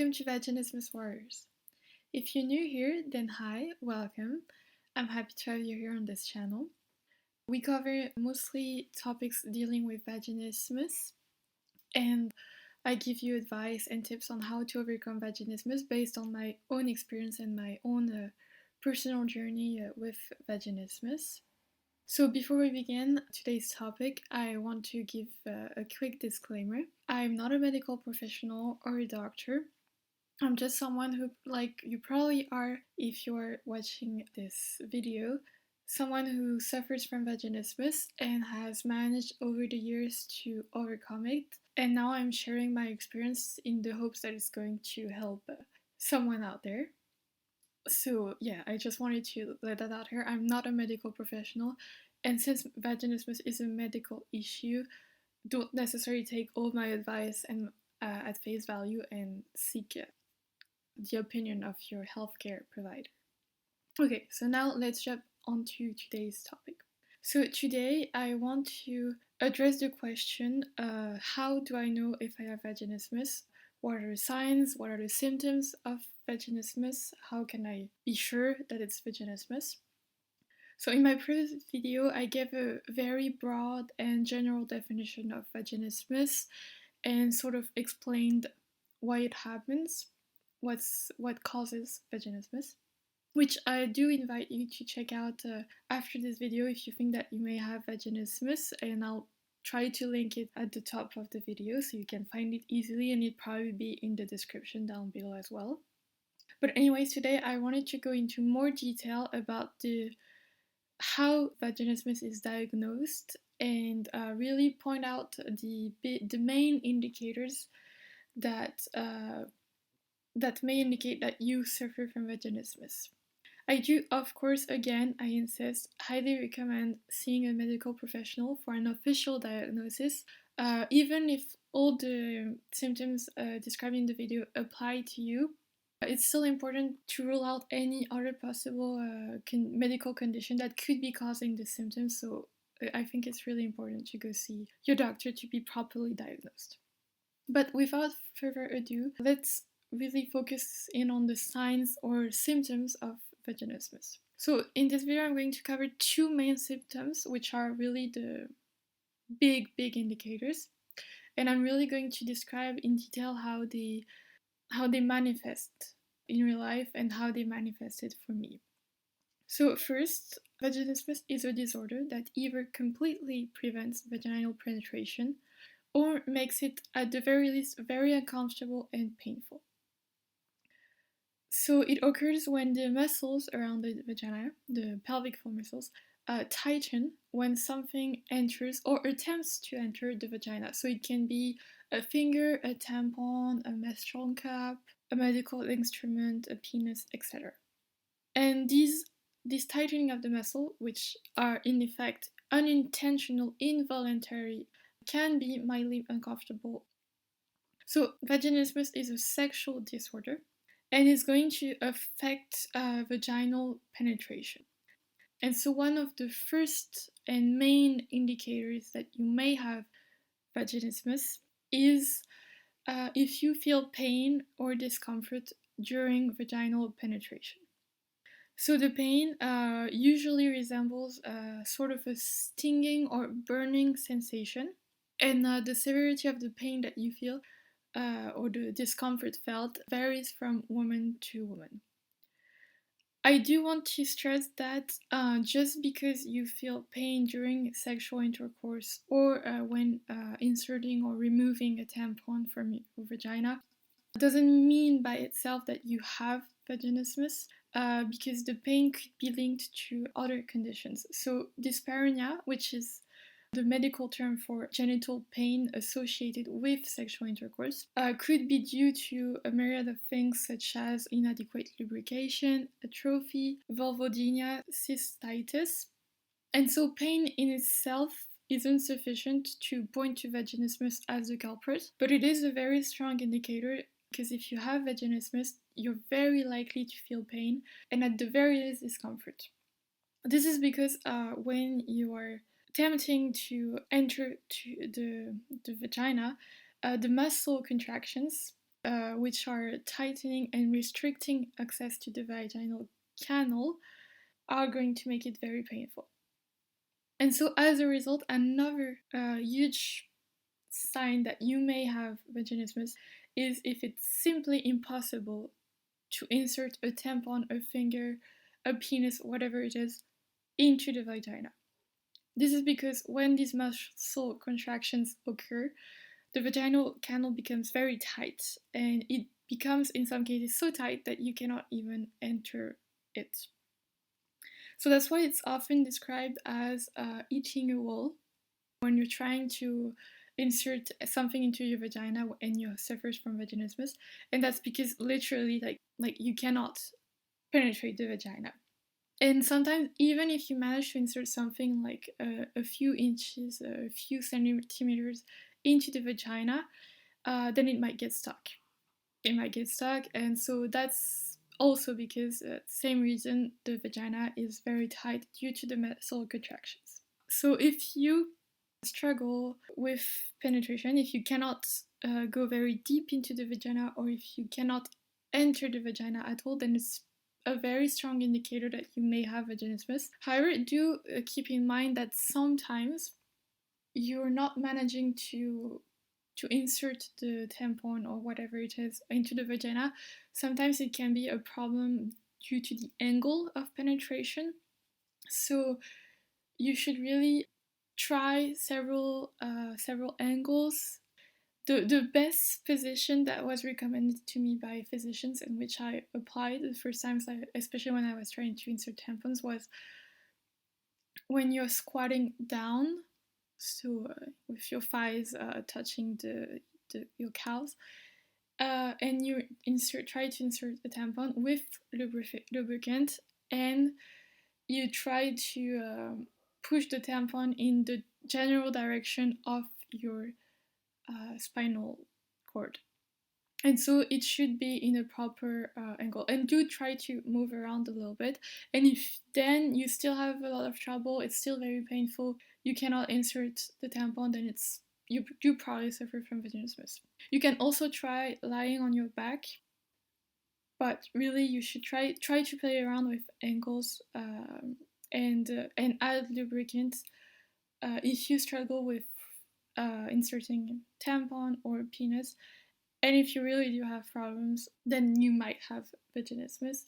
Welcome to Vaginismus Warriors. If you're new here, then hi, welcome. I'm happy to have you here on this channel. We cover mostly topics dealing with vaginismus, and I give you advice and tips on how to overcome vaginismus based on my own experience and my own personal journey with vaginismus. So before we begin today's topic, I want to give a quick disclaimer. I'm not a medical professional or a doctor. I'm just someone who, like you probably are if you're watching this video, someone who suffers from vaginismus and has managed over the years to overcome it. And now I'm sharing my experience in the hopes that it's going to help someone out there. So yeah, I just wanted to let that out here. I'm not a medical professional, and since vaginismus is a medical issue, don't necessarily take all my advice and at face value and seek the opinion of your healthcare provider. Okay, so now let's jump onto today's topic. So today I want to address the question, how do I know if I have vaginismus? What are the signs? What are the symptoms of vaginismus? How can I be sure that it's vaginismus? So in my previous video, I gave a very broad and general definition of vaginismus and sort of explained why it happens, what causes vaginismus, which I do invite you to check out after this video if you think that you may have vaginismus, and I'll try to link it at the top of the video so you can find it easily, and it'll probably be in the description down below as well. But anyways, today I wanted to go into more detail about how vaginismus is diagnosed and really point out the main indicators that that may indicate that you suffer from vaginismus. I do, of course, again, I insist, highly recommend seeing a medical professional for an official diagnosis, even if all the symptoms described in the video apply to you. It's still important to rule out any other possible medical condition that could be causing the symptoms, so I think it's really important to go see your doctor to be properly diagnosed. But without further ado, let's really focus in on the signs or symptoms of vaginismus. So in this video I'm going to cover two main symptoms, which are really the big indicators, and I'm really going to describe in detail how they manifest in real life and how they manifested for me. So first, vaginismus is a disorder that either completely prevents vaginal penetration or makes it, at the very least, very uncomfortable and painful. So it occurs when the muscles around the vagina, the pelvic floor muscles, tighten when something enters or attempts to enter the vagina. So it can be a finger, a tampon, a menstrual cup, a medical instrument, a penis, etc. And this tightening of the muscle, which are in effect unintentional, involuntary, can be mildly uncomfortable. So vaginismus is a sexual disorder and is going to affect vaginal penetration. And so one of the first and main indicators that you may have vaginismus is if you feel pain or discomfort during vaginal penetration. So the pain usually resembles sort of a stinging or burning sensation, and the severity of the pain that you feel or the discomfort felt varies from woman to woman. I do want to stress that just because you feel pain during sexual intercourse or when inserting or removing a tampon from your vagina doesn't mean by itself that you have vaginismus, because the pain could be linked to other conditions. So dyspareunia, which is the medical term for genital pain associated with sexual intercourse, could be due to a myriad of things such as inadequate lubrication, atrophy, vulvodynia, cystitis. And so pain in itself isn't sufficient to point to vaginismus as the culprit, but it is a very strong indicator, because if you have vaginismus, you're very likely to feel pain and at the very least discomfort. This is because when you are attempting to enter to the vagina, the muscle contractions which are tightening and restricting access to the vaginal canal, are going to make it very painful. And so as a result, another huge sign that you may have vaginismus is if it's simply impossible to insert a tampon, a finger, a penis, whatever it is, into the vagina. This is because when these muscle contractions occur, the vaginal canal becomes very tight, and it becomes in some cases so tight that you cannot even enter it. So that's why it's often described as eating a wall when you're trying to insert something into your vagina and you suffer from vaginismus, and that's because literally like you cannot penetrate the vagina. And sometimes even if you manage to insert something like a few inches, a few centimeters into the vagina, then it might get stuck. And so that's also because same reason the vagina is very tight due to the muscle contractions. So if you struggle with penetration, if you cannot go very deep into the vagina, or if you cannot enter the vagina at all, then it's a very strong indicator that you may have vaginismus. However, do keep in mind that sometimes you're not managing to insert the tampon or whatever it is into the vagina. Sometimes it can be a problem due to the angle of penetration. So you should really try several angles. The best position that was recommended to me by physicians, and which I applied the first times, especially when I was trying to insert tampons, was when you're squatting down, so with your thighs touching your calves, and you try to insert a tampon with lubricant, and you try to push the tampon in the general direction of your spinal cord. And so it should be in a proper angle. And do try to move around a little bit. And if then you still have a lot of trouble, it's still very painful, you cannot insert the tampon, then you probably suffer from vaginismus. You can also try lying on your back, but really you should try to play around with angles and add lubricant if you struggle with inserting tampon or penis. And if you really do have problems, then you might have vaginismus.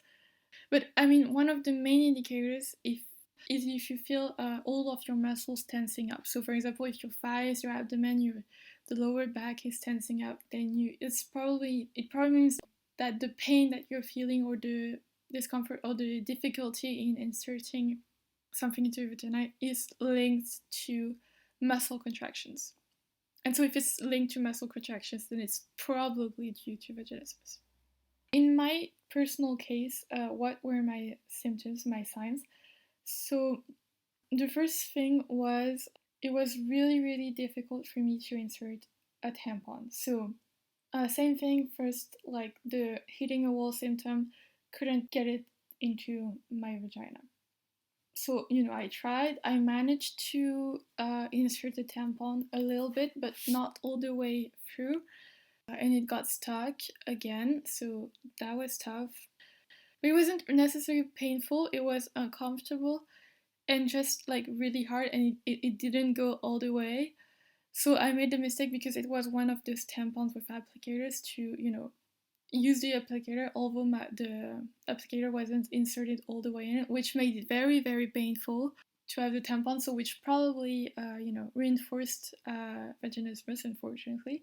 But I mean, one of the main indicators is if you feel all of your muscles tensing up. So for example, if your thighs, your abdomen, the lower back is tensing up, then it probably means that the pain that you're feeling, or the discomfort, or the difficulty in inserting something into your vagina is linked to muscle contractions. And so if it's linked to muscle contractions, then it's probably due to vaginismus. In my personal case, what were my symptoms, my signs? So the first thing was, it was really, really difficult for me to insert a tampon. So same thing, first, like the hitting a wall symptom, couldn't get it into my vagina. So, I managed to insert the tampon a little bit, but not all the way through, and it got stuck again, so that was tough. But it wasn't necessarily painful, it was uncomfortable, and just like really hard, and it didn't go all the way. So I made the mistake, because it was one of those tampons with applicators, to, use the applicator, although the applicator wasn't inserted all the way in, which made it very, very painful to have the tampon, so which probably, reinforced vaginismus, unfortunately.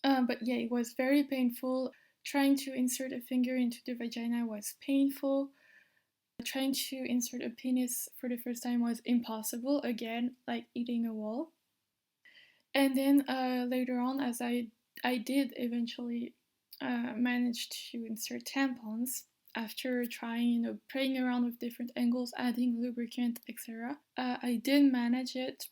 But yeah, it was very painful. Trying to insert a finger into the vagina was painful. Trying to insert a penis for the first time was impossible, again, like eating a wall. And then later on, as I did eventually manage to insert tampons after trying, playing around with different angles, adding lubricant, etc. I did manage it,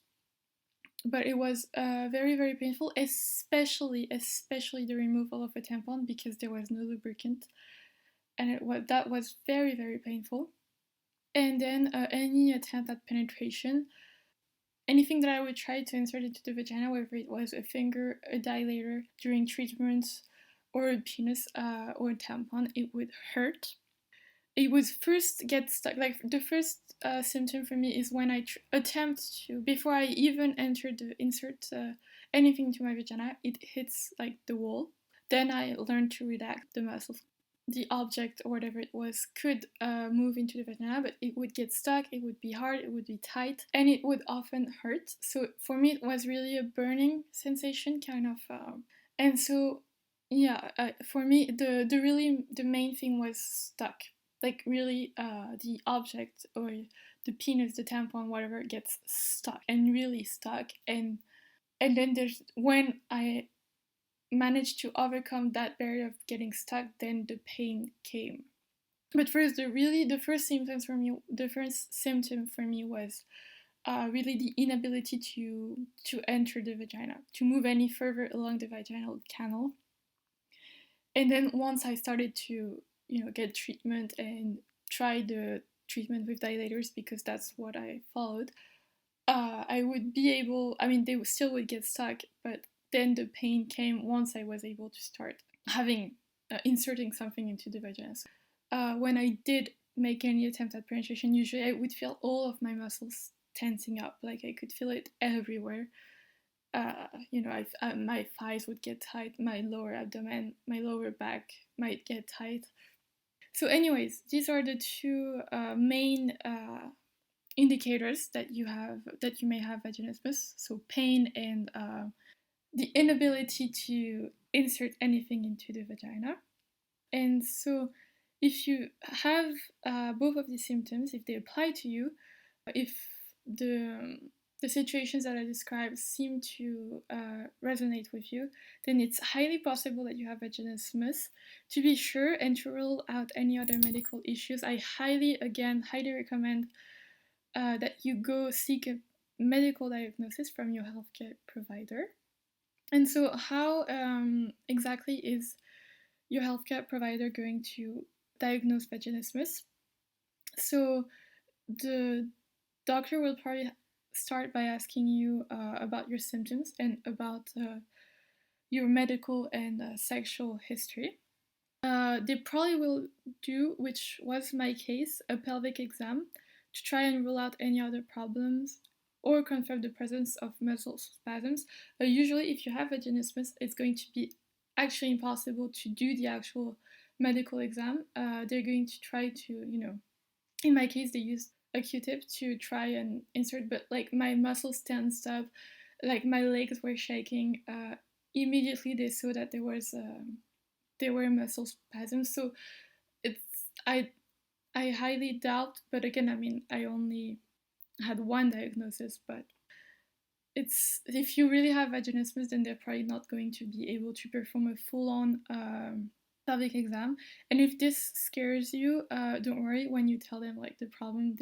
but it was very, very painful, especially the removal of a tampon, because there was no lubricant, and that was very, very painful. And then any attempt at penetration, anything that I would try to insert into the vagina, whether it was a finger, a dilator during treatments, or a penis or a tampon, it would hurt. It would first get stuck. Like the first symptom for me is when I attempt to, before I even enter the insert anything to my vagina, it hits like the wall. Then I learned to relax the muscles. The object or whatever it was could move into the vagina, but it would get stuck, it would be hard, it would be tight, and it would often hurt. So for me, it was really a burning sensation, kind of. And so, yeah, for me, the main thing was stuck. Like really, the object or the penis, the tampon, whatever, gets stuck and really stuck. And then there's when I managed to overcome that barrier of getting stuck, then the pain came. But first, the first symptoms for me, the first symptom for me was really the inability to enter the vagina, to move any further along the vaginal canal. And then once I started to, get treatment and try the treatment with dilators because that's what I followed, I would be able. I mean, they still would get stuck, but then the pain came once I was able to start having inserting something into the vagina. So, when I did make any attempt at penetration, usually I would feel all of my muscles tensing up, like I could feel it everywhere. My thighs would get tight, my lower abdomen, my lower back might get tight. So, anyways, these are the two main indicators that you may have vaginismus. So, pain and the inability to insert anything into the vagina. And so, if you have both of these symptoms, if they apply to you, if the situations that I described seem to resonate with you, then it's highly possible that you have vaginismus. To be sure and to rule out any other medical issues, I highly recommend that you go seek a medical diagnosis from your healthcare provider. And so, how exactly is your healthcare provider going to diagnose vaginismus? So, the doctor will probably start by asking you about your symptoms and about your medical and sexual history. They probably will do, which was my case, a pelvic exam to try and rule out any other problems or confirm the presence of muscle spasms. Usually, if you have vaginismus, it's going to be actually impossible to do the actual medical exam. They're going to try to, in my case, they used a Q-tip to try and insert, but like my muscles tensed up, like my legs were shaking. Immediately, they saw that there were muscle spasms. So it's I highly doubt, but again, I mean, I only had one diagnosis, but it's if you really have vaginismus, then they're probably not going to be able to perform a full-on pelvic exam. And if this scares you, don't worry. When you tell them like the problem,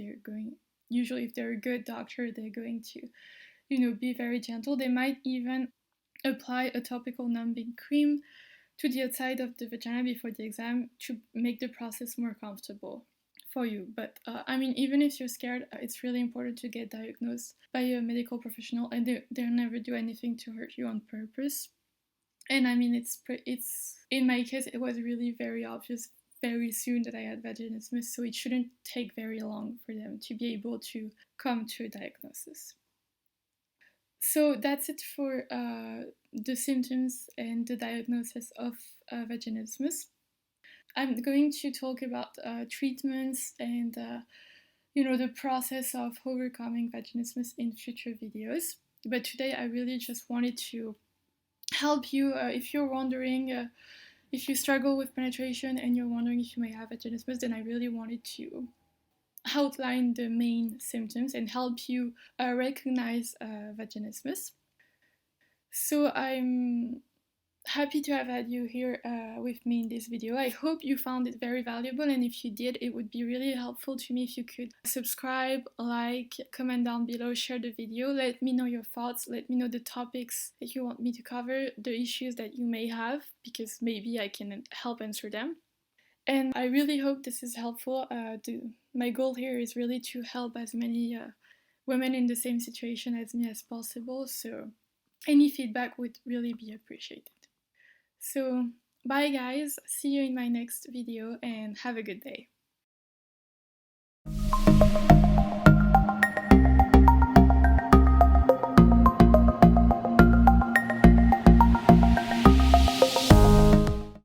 usually if they're a good doctor, they're going to be very gentle. They might even apply a topical numbing cream to the outside of the vagina before the exam to make the process more comfortable for you. But I mean, even if you're scared, it's really important to get diagnosed by a medical professional, and they'll never do anything to hurt you on purpose. And I mean, it's in my case, it was really very obvious very soon that I had vaginismus, so it shouldn't take very long for them to be able to come to a diagnosis. So that's it for the symptoms and the diagnosis of vaginismus. I'm going to talk about treatments and the process of overcoming vaginismus in future videos. But today I really just wanted to help you if you're wondering if you struggle with penetration and you're wondering if you may have vaginismus, then I really wanted to outline the main symptoms and help you recognize vaginismus. So I'm happy to have had you here with me in this video. I hope you found it very valuable, and if you did, it would be really helpful to me if you could subscribe, like, comment down below, share the video, let me know your thoughts, let me know the topics that you want me to cover, the issues that you may have, because maybe I can help answer them. And I really hope this is helpful. My goal here is really to help as many women in the same situation as me as possible, so any feedback would really be appreciated. So Bye guys, see you in my next video and have a good day.